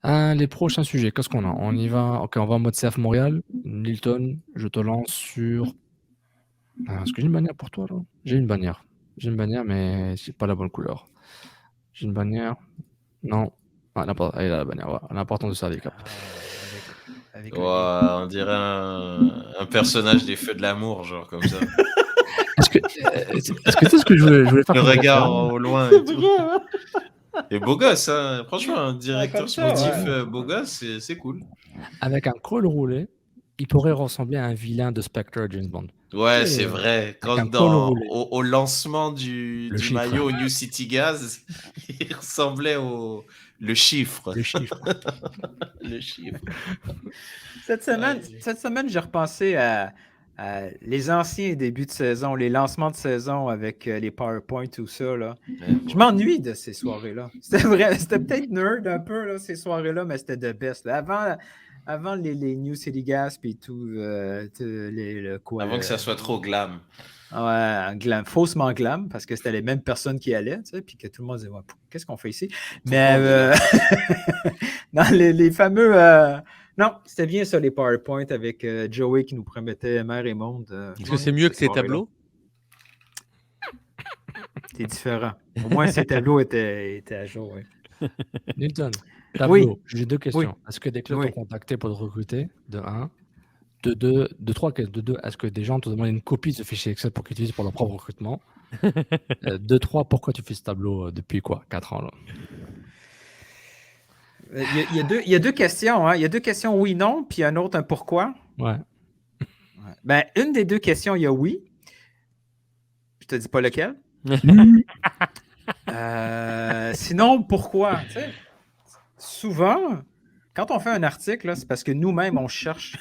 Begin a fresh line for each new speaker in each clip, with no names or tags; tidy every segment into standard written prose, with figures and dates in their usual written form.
Les prochains sujets, qu'est-ce qu'on a? On y va. Ok, on va en mode CF Montréal. Nilton, je te lance sur. Est-ce que j'ai une bannière pour toi là? J'ai une bannière. J'ai une bannière, mais c'est pas la bonne couleur. J'ai une bannière. Non. Ah, elle est là, la bannière. Voilà. L'important de ça, les caps.
Avec le lien.
Ouah, on dirait un personnage des Feux de l'amour, genre comme ça.
Est-ce que tu sais ce que je voulais faire
Le
comme
regard
référence?
au loin
C'est
et tout.
vrai, hein?
Et beau gosse, hein. Franchement, un directeur
Comme ça,
sportif
ouais.
beau gosse, c'est cool.
Avec un col roulé, il pourrait ressembler à un vilain de Spectre James Bond.
Ouais,
Tu
c'est
sais,
vrai.
avec un
Quand
col roulé,
au lancement
le
du
chiffre.
maillot au New City Gas, il ressemblait le chiffre.
Le chiffre.
Le chiffre.
Cette semaine, j'ai repensé à les anciens débuts de saison, les lancements de saison avec les PowerPoint, tout ça. Là. Je m'ennuie de ces soirées-là. C'était peut-être nerd un peu, là, ces soirées-là, mais c'était de best. Là. Avant les New City Gas et tout,
Avant que ça soit trop glam.
Ouais, faussement glam, parce que c'était les mêmes personnes qui allaient, tu sais, puis que tout le monde disait, ouais, qu'est-ce qu'on fait ici? Mais dans les fameux. Non, c'était bien ça, les PowerPoint avec Joey qui nous promettait mer et monde.
Est-ce que c'est mieux que tes tableaux?
C'est différent. Au moins, ces tableaux étaient à jour. Oui.
Nilton, tableau,
Oui.
j'ai deux questions.
Oui.
Est-ce que des clubs
Oui.
t'ont contacté pour te recruter? De 1. De 2. De 3. De 2. Est-ce que des gens t'ont demandé une copie de ce fichier Excel pour qu'ils utilisent pour leur propre recrutement? De 3. Pourquoi tu fais ce tableau depuis quoi? 4 ans là?
Il y a deux questions. Hein. Il y a deux questions oui-non, puis un autre un pourquoi.
Ouais.
Ben, une des deux questions, il y a oui. Je te dis pas lequel. Sinon, pourquoi? Tu sais, souvent, quand on fait un article, là, c'est parce que nous-mêmes, on cherche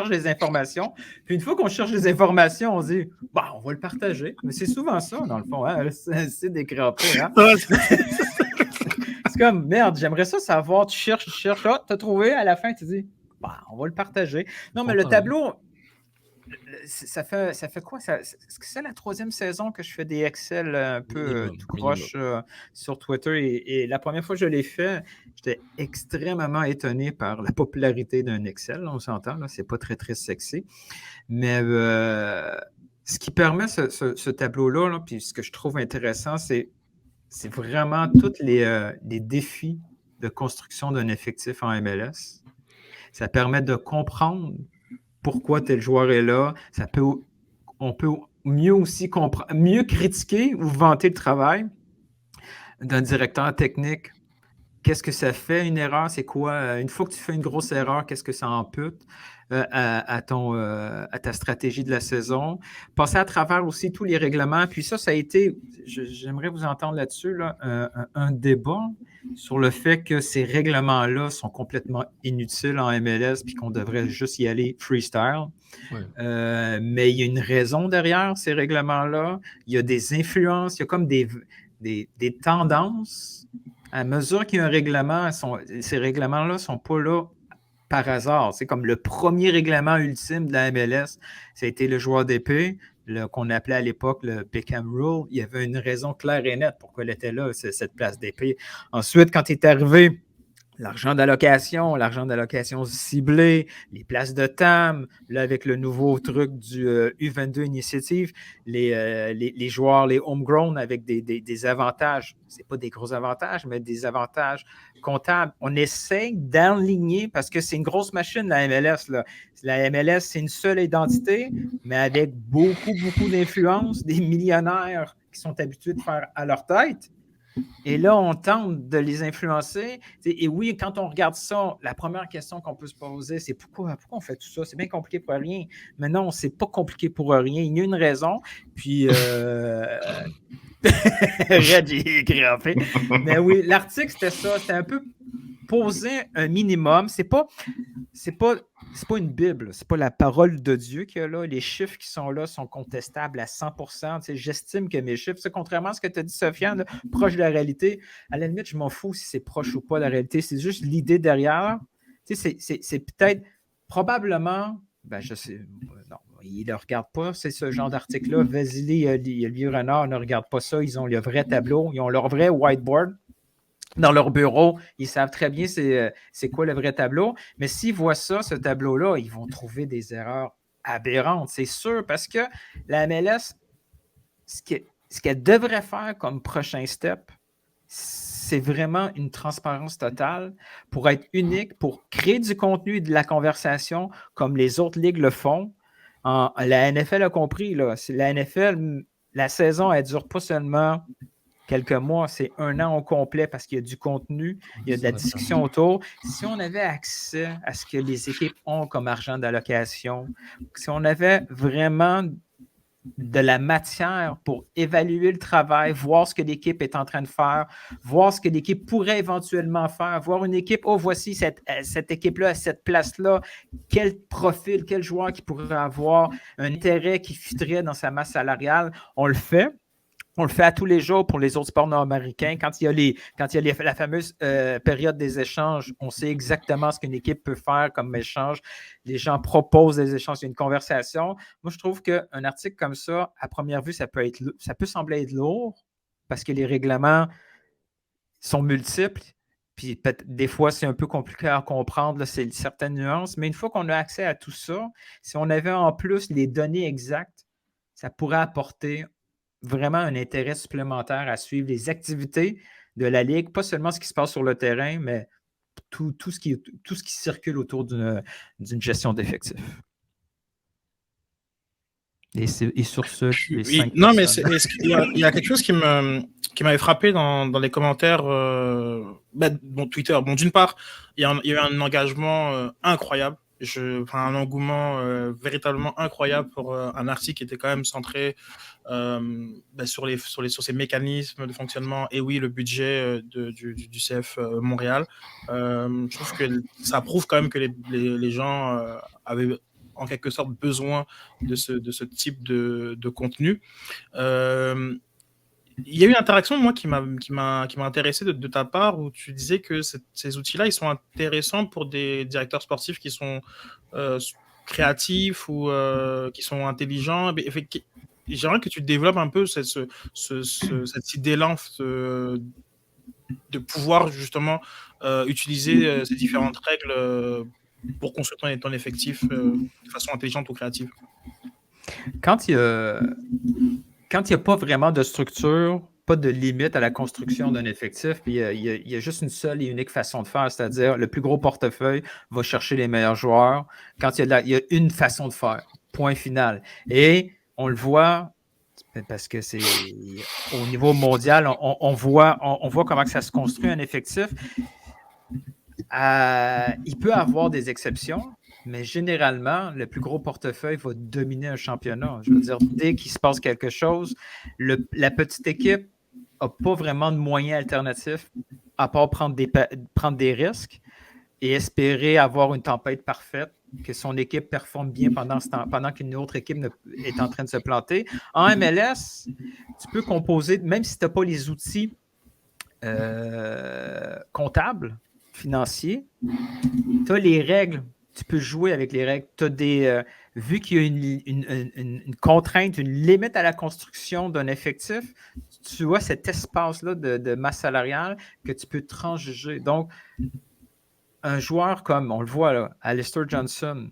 des informations. Puis une fois qu'on cherche des informations, on se dit, bah, on va le partager. Mais c'est souvent ça, dans le fond. Hein? C'est décrapé. Hein? C'est comme, merde, j'aimerais ça savoir. Tu cherches, ah, t'as trouvé. À la fin, tu dis, bah, on va le partager. Non, mais le tableau, ça fait quoi? Est-ce que c'est la 3e saison que je fais des Excel un peu tout croche sur Twitter? Et la première fois que je l'ai fait, j'étais extrêmement étonné par la popularité d'un Excel. Là, on s'entend, là, c'est pas très, très sexy. Mais ce qui permet ce tableau-là, là, puis ce que je trouve intéressant, c'est vraiment tous les défis de construction d'un effectif en MLS. Ça permet de comprendre pourquoi tel joueur est là. On peut mieux aussi mieux critiquer ou vanter le travail d'un directeur technique. Qu'est-ce que ça fait une erreur? C'est quoi? Une fois que tu fais une grosse erreur, qu'est-ce que ça ampute à ta stratégie de la saison? Passer à travers aussi tous les règlements. Puis ça a été, j'aimerais vous entendre là-dessus, là, un débat sur le fait que ces règlements-là sont complètement inutiles en MLS puis qu'on devrait juste y aller freestyle. Ouais. Mais il y a une raison derrière ces règlements-là. Il y a des influences, il y a comme des tendances. À mesure qu'il y a un règlement, ces règlements-là ne sont pas là par hasard. C'est comme le premier règlement ultime de la MLS, ça a été le joueur d'épée, qu'on appelait à l'époque le Beckham Rule. Il y avait une raison claire et nette pourquoi elle était là, cette place d'épée. Ensuite, quand il est arrivé l'argent d'allocation ciblé, les places de TAM, là avec le nouveau truc du U22 Initiative, les joueurs, les homegrown avec des avantages, c'est pas des gros avantages, mais des avantages comptables. On essaie d'enligner parce que c'est une grosse machine, la MLS. Là. La MLS, c'est une seule identité, mais avec beaucoup, beaucoup d'influence, des millionnaires qui sont habitués de faire à leur tête. Et là, on tente de les influencer. Et oui, quand on regarde ça, la première question qu'on peut se poser, c'est pourquoi on fait tout ça? C'est bien compliqué pour rien. Mais non, c'est pas compliqué pour rien. Il y a une raison. Puis, Red, j'ai grimpé. Mais oui, l'article, c'était ça. C'était un peu poser un minimum. C'est pas une Bible, c'est pas la parole de Dieu qu'il y a là. Les chiffres qui sont là sont contestables à 100%. Tu sais, j'estime que mes chiffres, contrairement à ce que tu as dit, Sofiane, proche de la réalité, à la limite, je m'en fous si c'est proche ou pas de la réalité. C'est juste l'idée derrière. Tu sais, c'est peut-être, probablement, ben je sais, non, ils ne le regardent pas, c'est ce genre d'article-là. Vasily, le vieux renard, ne regarde pas ça. Ils ont le vrai tableau, ils ont leur vrai whiteboard. dans leur bureau, ils savent très bien c'est quoi le vrai tableau. Mais s'ils voient ça, ce tableau-là, ils vont trouver des erreurs aberrantes, c'est sûr, parce que la MLS, ce qu'elle devrait faire comme prochain step, c'est vraiment une transparence totale pour être unique, pour créer du contenu et de la conversation comme les autres ligues le font. La NFL a compris, là, la NFL, la saison, elle ne dure pas seulement quelques mois, c'est 1 an au complet parce qu'il y a du contenu, il y a de la discussion autour. Si on avait accès à ce que les équipes ont comme argent d'allocation, si on avait vraiment de la matière pour évaluer le travail, voir ce que l'équipe est en train de faire, voir ce que l'équipe pourrait éventuellement faire, voir une équipe, oh, voici cette équipe-là à cette place-là, quel profil, quel joueur qui pourrait avoir un intérêt qui fitterait dans sa masse salariale, on le fait. On le fait à tous les jours pour les autres sports nord-américains. Quand il y a la fameuse période des échanges, on sait exactement ce qu'une équipe peut faire comme échange. Les gens proposent des échanges, il y a une conversation. Moi, je trouve qu'un article comme ça, à première vue, ça peut sembler être lourd parce que les règlements sont multiples. Puis des fois, c'est un peu compliqué à comprendre, là, c'est certaines nuances. Mais une fois qu'on a accès à tout ça, si on avait en plus les données exactes, ça pourrait apporter vraiment un intérêt supplémentaire à suivre les activités de la Ligue, pas seulement ce qui se passe sur le terrain, mais tout ce qui circule autour d'une gestion d'effectifs. Et sur ce, les 5
non, mais
personnes.
il y a quelque chose qui m'avait frappé dans les commentaires, Twitter. Bon, d'une part, il y a eu un engagement incroyable. Un engouement véritablement incroyable pour un article qui était quand même centré sur ces mécanismes de fonctionnement et oui, le budget du CF Montréal. Je trouve que ça prouve quand même que les gens avaient en quelque sorte besoin de ce type de contenu. Il y a eu une interaction, moi, qui m'a intéressé de ta part, où tu disais que ces outils-là, ils sont intéressants pour des directeurs sportifs qui sont créatifs ou qui sont intelligents. J'aimerais que tu développes un peu cette idée-là de pouvoir justement utiliser ces différentes règles pour construire ton effectif de façon intelligente ou créative.
Quand il n'y a pas vraiment de structure, pas de limite à la construction d'un effectif, puis il y a juste une seule et unique façon de faire, c'est-à-dire le plus gros portefeuille va chercher les meilleurs joueurs. Quand il y a une façon de faire, point final. Et on le voit parce que c'est au niveau mondial, on voit comment que ça se construit un effectif. Il peut y avoir des exceptions, mais généralement, le plus gros portefeuille va dominer un championnat. Je veux dire, dès qu'il se passe quelque chose, la petite équipe n'a pas vraiment de moyens alternatifs à part prendre des risques et espérer avoir une tempête parfaite, que son équipe performe bien pendant qu'une autre équipe est en train de se planter. En MLS, tu peux composer, même si tu n'as pas les outils comptables, financiers, tu as les règles. Tu peux jouer avec les règles. Tu as vu qu'il y a une contrainte, une limite à la construction d'un effectif, tu as cet espace-là de masse salariale que tu peux transjuger. Donc, un joueur comme, on le voit là, Alistair Johnson,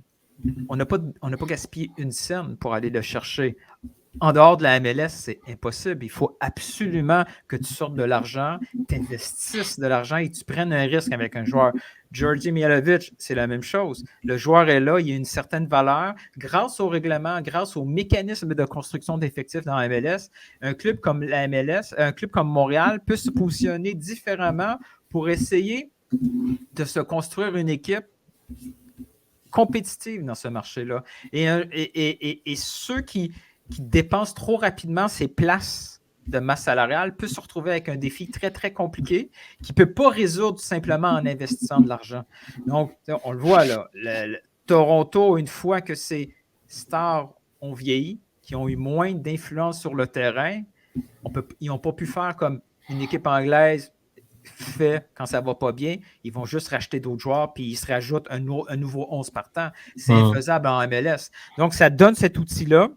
on n'a pas gaspillé une scène pour aller le chercher. En dehors de la MLS, c'est impossible. Il faut absolument que tu sortes de l'argent, tu investisses de l'argent et tu prennes un risque avec un joueur. Georgi Mihailovic, c'est la même chose. Le joueur est là, il y a une certaine valeur. Grâce au règlement, grâce au mécanisme de construction d'effectifs dans la MLS, un club comme la MLS, un club comme Montréal peut se positionner différemment pour essayer de se construire une équipe compétitive dans ce marché-là. Et ceux qui dépensent trop rapidement ces places de masse salariale peut se retrouver avec un défi très, très compliqué qui ne peut pas résoudre simplement en investissant de l'argent. Donc, on le voit là, Toronto, une fois que ces stars ont vieilli, qui ont eu moins d'influence sur le terrain, ils n'ont pas pu faire comme une équipe anglaise fait quand ça ne va pas bien, ils vont juste racheter d'autres joueurs puis ils se rajoutent un nouveau 11 partants. C'est infaisable en MLS. Donc, ça donne cet outil-là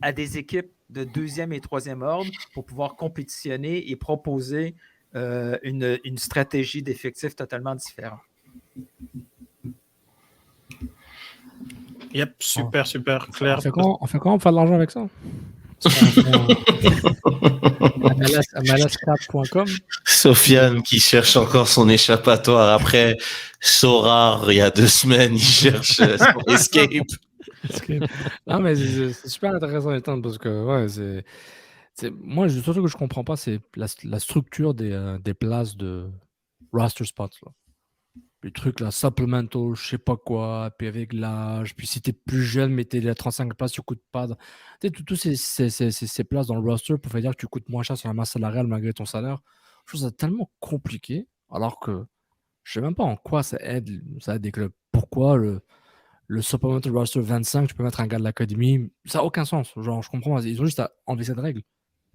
à des équipes de 2e et 3e ordre pour pouvoir compétitionner et proposer une stratégie d'effectif totalement différente.
Yep, super, clair.
On fait comment pour faire de l'argent avec ça? MLS4.com.
Sofiane qui cherche encore son échappatoire après Sorare il y a 2 semaines, il cherche son escape.
Non, mais c'est super intéressant Ethan, parce que moi, surtout que je comprends pas, c'est la structure des places de roster spots là. Le truc là, supplemental, je sais pas quoi, puis avec l'âge, puis si t'es plus jeune, mais t'es à 35 places, tu coûtes pas. Tu sais, tous ces places dans le roster pour faire dire que tu coûtes moins cher sur la masse salariale malgré ton salaire. Je trouve ça tellement compliqué, alors que je sais même pas en quoi ça aide des clubs. Pourquoi le supplemental roster 25, tu peux mettre un gars de l'académie, ça n'a aucun sens. Genre, je comprends, ils ont juste à enlever cette règle.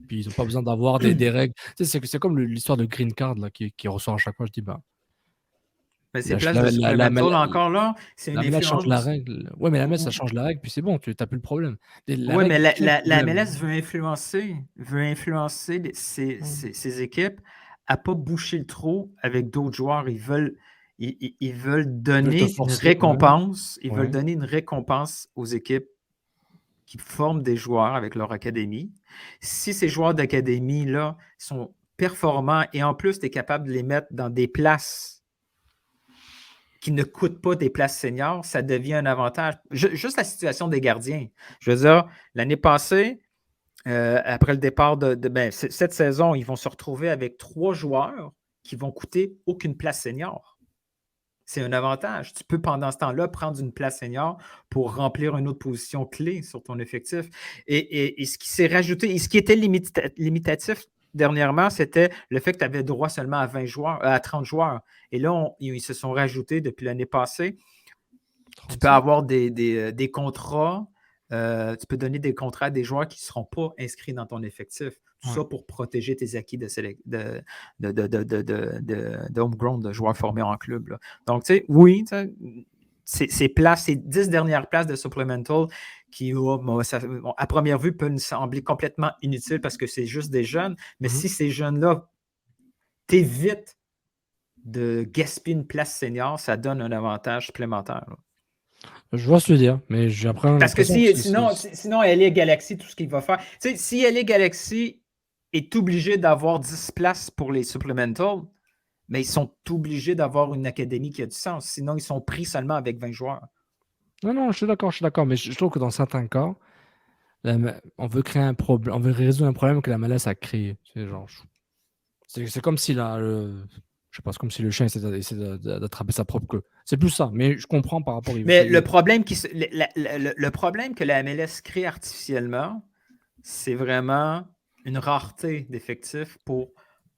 Puis ils n'ont pas besoin d'avoir des règles. Tu sais, c'est comme l'histoire de Green Card là, qui ressort à chaque fois. Je dis, bah.
Mais ces places de supplemental, encore là, c'est une
MLS change la
influence.
règle. Ouais, mais la MLS, ça change la règle, puis c'est bon, tu n'as plus le problème.
Oui, mais la MLS veut influencer ses équipes à ne pas boucher le trou avec d'autres joueurs. Ils veulent donner une récompense. Ils veulent donner une récompense aux équipes qui forment des joueurs avec leur académie. Si ces joueurs d'académie-là sont performants et en plus, tu es capable de les mettre dans des places qui ne coûtent pas des places seniors, ça devient un avantage. Juste la situation des gardiens. Je veux dire, l'année passée, après le départ cette saison, ils vont se retrouver avec 3 joueurs qui vont coûter aucune place senior. C'est un avantage. Tu peux, pendant ce temps-là, prendre une place senior pour remplir une autre position clé sur ton effectif. Et ce qui s'est rajouté, et ce qui était limitatif dernièrement, c'était le fait que tu avais droit seulement à 20 joueurs, à 30 joueurs. Et là, ils se sont rajoutés depuis l'année passée. 30. Tu peux avoir des contrats. Tu peux donner des contrats à des joueurs qui ne seront pas inscrits dans ton effectif. Tout ça pour protéger tes acquis de homegrown, de joueurs formés en club. Là. Donc, tu sais, oui, ces 10 dernières places de supplemental qui, à première vue, peuvent nous sembler complètement inutiles parce que c'est juste des jeunes. Mais si ces jeunes-là t'évitent de gaspiller une place senior, ça donne un avantage supplémentaire. Là.
Je vois ce que tu veux dire, mais j'apprends.
Parce que sinon, LA Galaxy, tout ce qu'il va faire. Tu sais, si LA Galaxy est obligé d'avoir 10 places pour les supplementals, mais ils sont obligés d'avoir une académie qui a du sens. Sinon, ils sont pris seulement avec 20 joueurs.
Non, je suis d'accord, mais je trouve que dans certains cas, on veut créer un problème, on veut résoudre un problème que la MLS a créé. C'est comme si je sais pas, c'est comme si le chien essaie d'attraper sa propre queue. C'est plus ça, mais je comprends par rapport.
Mais le problème que la MLS crée artificiellement, c'est vraiment une rareté d'effectifs pour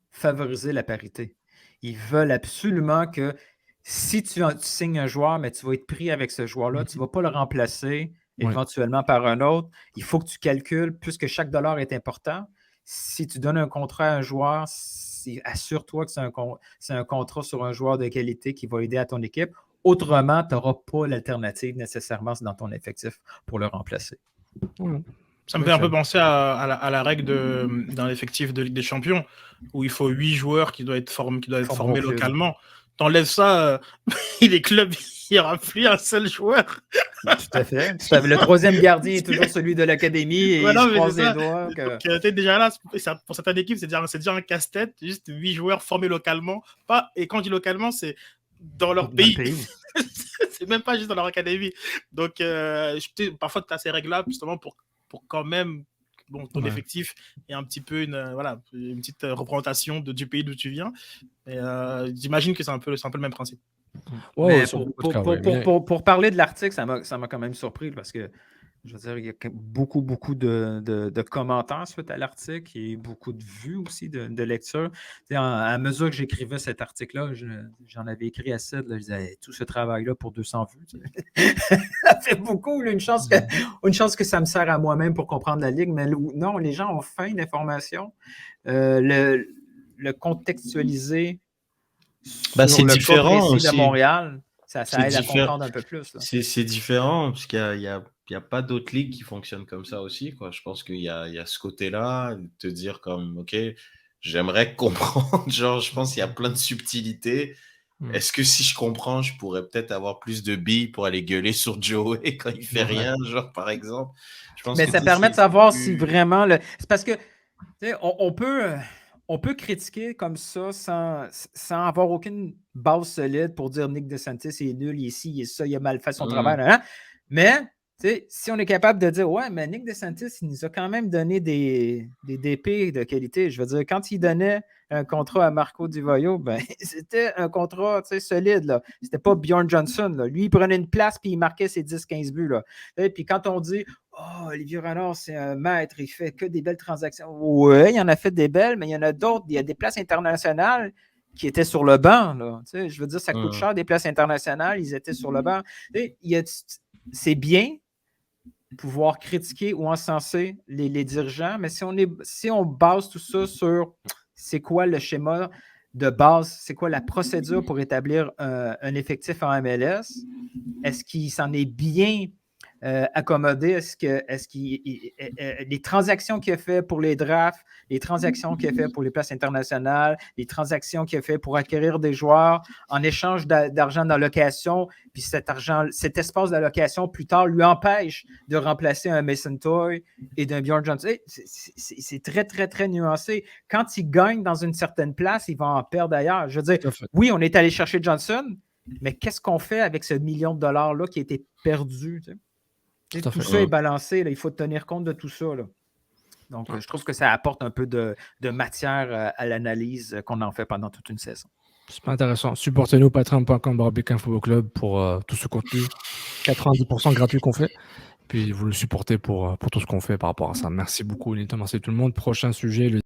favoriser la parité. Ils veulent absolument que si tu signes un joueur, mais tu vas être pris avec ce joueur-là, tu ne vas pas le remplacer éventuellement par un autre. Il faut que tu calcules, puisque chaque dollar est important. Si tu donnes un contrat à un joueur, assure-toi que c'est un contrat sur un joueur de qualité qui va aider à ton équipe. Autrement, tu n'auras pas l'alternative nécessairement dans ton effectif pour le remplacer.
Ça me fait un peu penser à la règle dans l'effectif de Ligue des Champions, où il faut 8 joueurs qui doivent être formés localement. T'enlèves ça, les clubs, il n'y aura plus un seul joueur.
Tout à fait. Le troisième gardien est toujours celui de l'académie et il se croise les doigts.
Donc, déjà là, pour certaines équipes, c'est déjà un casse-tête, juste 8 joueurs formés localement. Et quand je dis localement, c'est dans leur pays. C'est même pas juste dans leur académie. Donc, parfois, tu as ces règles-là, justement, pour quand même ton effectif et un petit peu une petite représentation du pays d'où tu viens. Et j'imagine que c'est un peu le même principe.
Pour parler de l'article, ça m'a quand même surpris parce que je veux dire, il y a beaucoup de commentaires suite à l'article et beaucoup de vues aussi, de lectures. À mesure que j'écrivais cet article-là, j'en avais écrit à 7. Là, je disais, tout ce travail-là pour 200 vues. Ça fait beaucoup. Là, une chance que ça me sert à moi-même pour comprendre la ligue. Mais non, les gens ont faim d'informations. Le contextualiser
c'est différent aussi.
De Montréal, ça aide à comprendre un peu plus.
C'est différent parce qu'il n'y a pas d'autres ligues qui fonctionnent comme ça aussi. Quoi. Je pense qu'il y a ce côté-là, de te dire comme, OK, j'aimerais comprendre. Genre, je pense qu'il y a plein de subtilités. Est-ce que si je comprends, je pourrais peut-être avoir plus de billes pour aller gueuler sur Joey quand il fait rien, genre, par exemple? Je pense
Mais
que
ça
tout
permet
c'est
de savoir
plus-
si vraiment c'est parce que tu sais, on peut critiquer comme ça sans avoir aucune base solide pour dire Nick DeSantis est nul, il est ci, il est ça, il a mal fait son travail. Hein? Mais tu sais, si on est capable de dire ouais, mais Nick DeSantis, il nous a quand même donné des DP de qualité. Je veux dire, quand il donnait un contrat à Marco Di Vaio, ben, c'était un contrat solide. Là. C'était pas Bjorn Johnson. Là. Lui, il prenait une place puis il marquait ses 10-15 buts. Là. Et puis quand on dit oh, Olivier Renard, c'est un maître, il fait que des belles transactions. Oui, il en a fait des belles, mais il y en a d'autres. Il y a des places internationales qui étaient sur le banc. Là. Tu sais, je veux dire, ça coûte cher des places internationales, ils étaient sur le banc. Tu sais, c'est bien pouvoir critiquer ou encenser les dirigeants, mais si on base tout ça sur c'est quoi le schéma de base, c'est quoi la procédure pour établir un effectif en MLS, est-ce qu'il s'en est bien accommodé? Est-ce que les transactions qu'il a fait pour les drafts, les transactions qu'il a fait pour les places internationales, les transactions qu'il a fait pour acquérir des joueurs en échange d'argent d'allocation, puis cet espace d'allocation plus tard lui empêche de remplacer un Mason Toy et d'un Bjorn Johnson. C'est très, très, très nuancé. Quand il gagne dans une certaine place, il va en perdre ailleurs. Je veux dire, oui, on est allé chercher Johnson, mais qu'est-ce qu'on fait avec ce $1 million là qui a été perdu? Tu sais? Tout ça est balancé. Là. Il faut tenir compte de tout ça. Là. Donc, je trouve que ça apporte un peu de matière à l'analyse qu'on en fait pendant toute une saison.
C'est pas intéressant. Supportez-nous patreon.com/BK-Football-Club pour tout ce contenu 90% gratuit qu'on fait. Puis vous le supportez pour tout ce qu'on fait par rapport à ça. Merci beaucoup, Nilton. Merci tout le monde. Prochain sujet, le